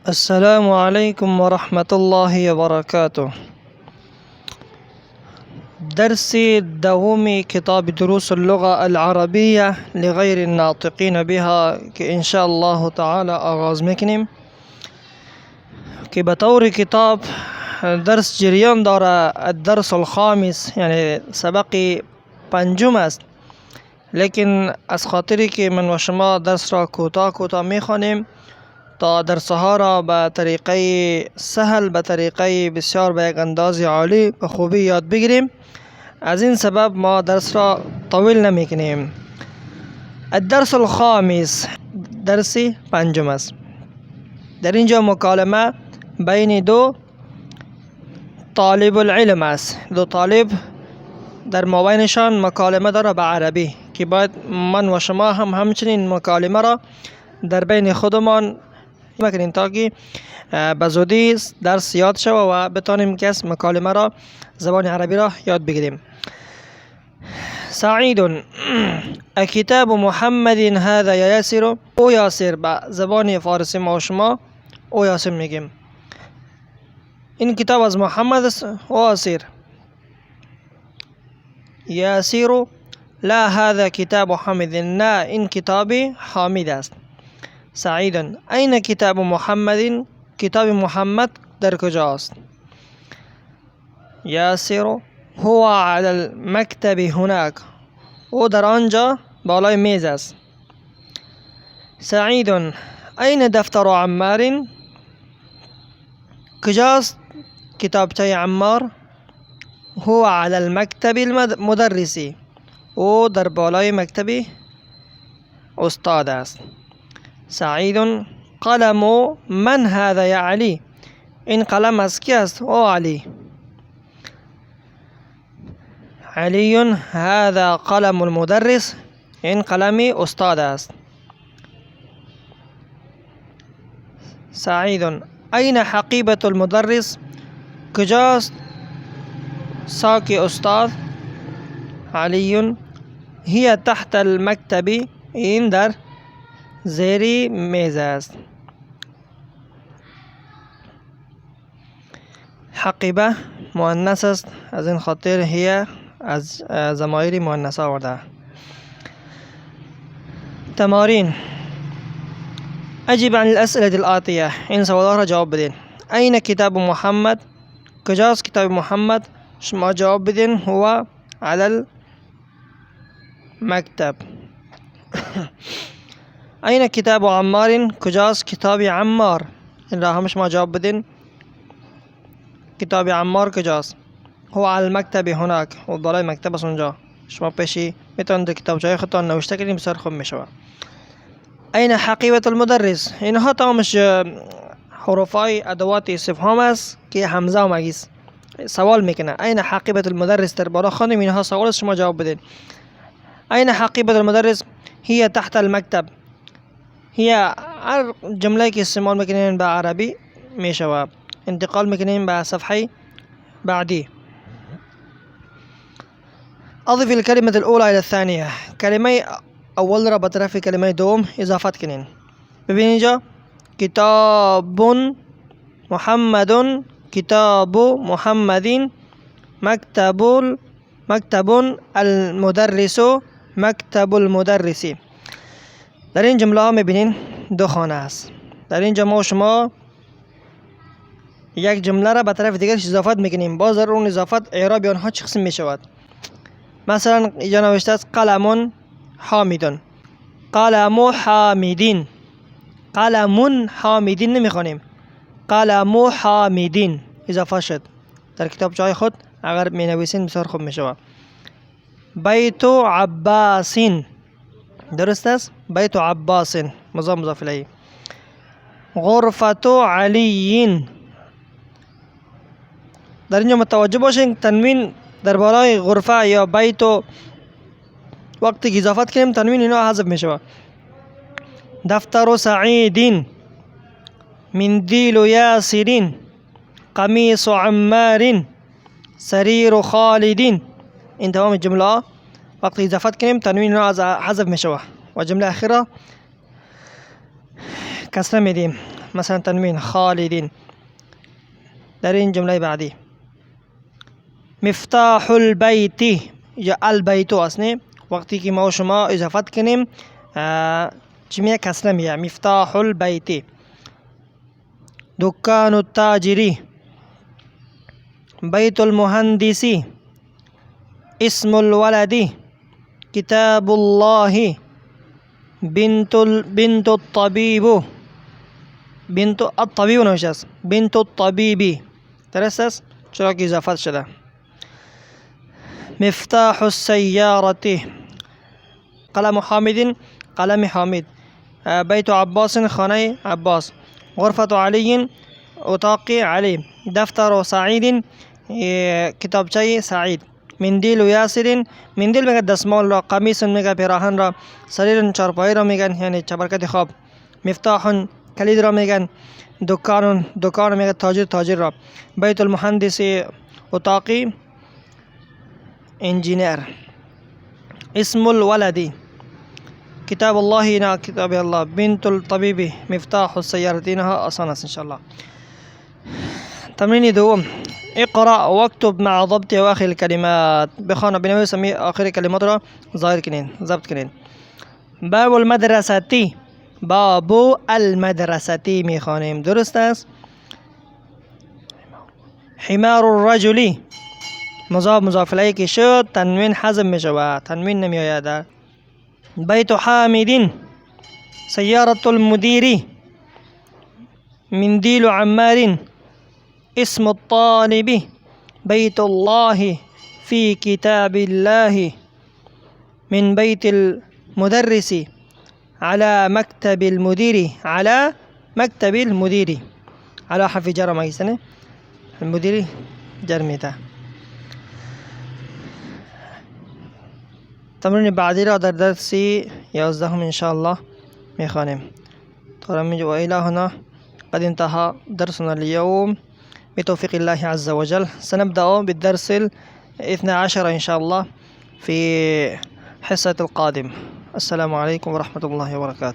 السلام عليكم ورحمة الله وبركاته. درسي دومي كتاب دروس اللغة العربية لغير الناطقين بها که إن شاء الله تعالى آغاز میکنیم که بطور کتاب درس جریان داره. الدرس الخامس یعنی سبق پنجم است، لیکن از خاطری که من و شما درس را کوتاه میخوانیم تا درسها را به طریقه سهل، به طریقه بسیار به یک انداز عالی به خوبی یاد بگیریم، از این سبب ما درس را طویل نمی کنیم. الدرس الخامس، درس پنجم است. در اینجا مکالمه بین دو طالب العلم است. دو طالب در مابینشان مکالمه داره به عربی که باید من و شما هم همچنین مکالمه را در بین خودمان میکنیم تا که به زودی درس یاد شود و بتانیم که مکالمه را زبان عربی را یاد بگیریم. سعید کتاب محمد هذا یا یاسر. او یاسر به زبان فارسی ما و شما او یاسر میگیم. این کتاب از محمد است. او یاسر. یاسر لا هذا کتاب حامد. نه، این کتاب حامد است. سعید این کتاب محمد. کتاب محمد در کجاست؟ یاسر هو على المكتب هناك. او در آنجا بالای میز است. سعید این دفتر عمار. کجاست کتابچه عمار؟ هو على المكتب المدرسی. او در بالای مکتب استاد است. سعید قلم من هذا یا علی. این قلم از کی است؟ او علی. علی هذا قلم المدرس. این قلم استاد است. سعید این حقیبة المدرس. کجاست ساک استاد؟ علی هي تحت المكتب. این در زیری میز است. حقیبه مؤنث است، از این خاطر هي از ضمایر مؤنثه آورده. تمارین: اجب عن الاسئله الآتیه. این سوالات را جواب بدین. این کتاب محمد. کجاست کتاب محمد؟ شما جواب بدین هو على المكتب. این کتاب عمار. کجاست کتاب عمار؟ این را هم شما جواب بدین. کتاب عمار کجاست؟ هو على المكتب هناك. و بالای مکتب است اونجا. شما پیشی میتونید کتابچه خودتان نوشته کنید، بسیار خوب میشود. این حقیبة المدرس. اینها تمامش حروفای ادوات استفهام است که همزه و مگیس سوال میکنه. این حقیبة المدرس در بالا خانم اینها سوال است، شما جواب بدین. این حقیبة المدرس هي تحت المكتب. هي هر جمله که استعمال میکنین به عربی میشود. انتقال میکنیم به صفحه بعدی. اضف الكلمة الأولى إلى الثانية. کلمه اول را به طرف کلمه دوم اضافت کنین. ببینید اینجا کتاب محمد. کتاب محمد. مکتب المدرس. مکتب المدرسی. در این جمله ها میبینین دو خانه است. در اینجا ما و شما یک جمله را به طرف دیگرش اضافت میکنیم. باز در اون اضافت اعراب آنها چه قسم میشود؟ مثلا اینجا نوشته است قلم حامد. قلم حامدین. قلم حامدین نمیخوانیم. قلم حامدین اضافه شد. در کتاب جای خود اگر می نویسین بسیار خوب میشود. بیت عباس. درست است. بیت عباس مضاف الیه. غرفة علی. در اینجا متوجه باشین تنوین در بالای غرفه یا بیت وقتی که اضافت کنیم تنوین اینا حذف می شود. دفتر سعید. مندیل یاسر. قمیص عمار. سریر خالد. این تمام جمله وقتی اضافت کنیم تنوین اینا حذف می شود و جمله اخیره کسره میدیم. مثلا تنوين خالد دارين جملة بعدي مفتاح البيت يا البيت أصني وقتی که ما شما اضافت کنیم چمیه کسره میه مفتاح البيت دکان التاجری بيت المهندس اسم الولد كتاب الله بنت الطبيب بنت الطبيب نوشاس بنت الطبيب ترسس چرا که اضافت شده مفتاح السيارة قلم حامد قلم حامد بيت عباس خانه عباس غرفة علي اتاق علي دفتر سعيد کتابچه سعید مندیل یاسر مندیل میگه دستمال را قمیص میگه پیراهن را سریر چارپایی را میگن یعنی چبرکت خواب مفتاح کلید را میگن دکان میگه تاجر را بیت المهندس اتاقی انجینیر اسم الولد كتاب الله هنا كتاب الله بنت الطبيب مفتاح السيارة إنها أصنع إن شاء الله تمرين دوم اقرأ واكتب مع ضبط أواخر الكلمات بخانة بنوي سمي آخر كلمات را ظاهر كنين ضبط كنين باب المدرسة باب المدرسة میخوانیم درست است حمار الرجل مضاف الیه که شد تنوین حذف میشود تنوین نمیآید بيت حامد سيارة المدير منديل عمار اسم الطالب بيت الله في كتاب الله من بيت المدرس على مكتب المدير على مكتب المدير على حرف جر ما يسنه المدير جرميته تمرين بعدی را در درس 11 ان شاء الله میخوانیم وإلى هنا قد انتهى درسنا اليوم بتوفيق الله عز وجل سنبدأ بالدرس 12 إن شاء الله في حصة القادم السلام عليكم ورحمة الله وبركاته